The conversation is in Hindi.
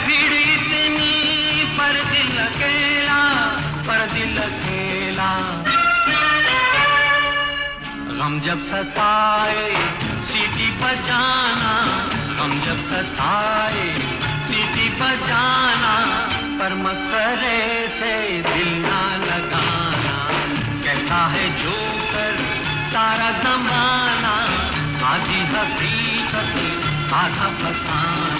भीड़ इतनी पर दिल अकेला, पर दिल अकेला। गम जब सताए सीटी बजाना, गम जब सताए सीटी बजाना, पर मस्करे से दिल ना लगाना। कहता है जो कर सारा जमाना, आधी हकीकत आधा फसाना।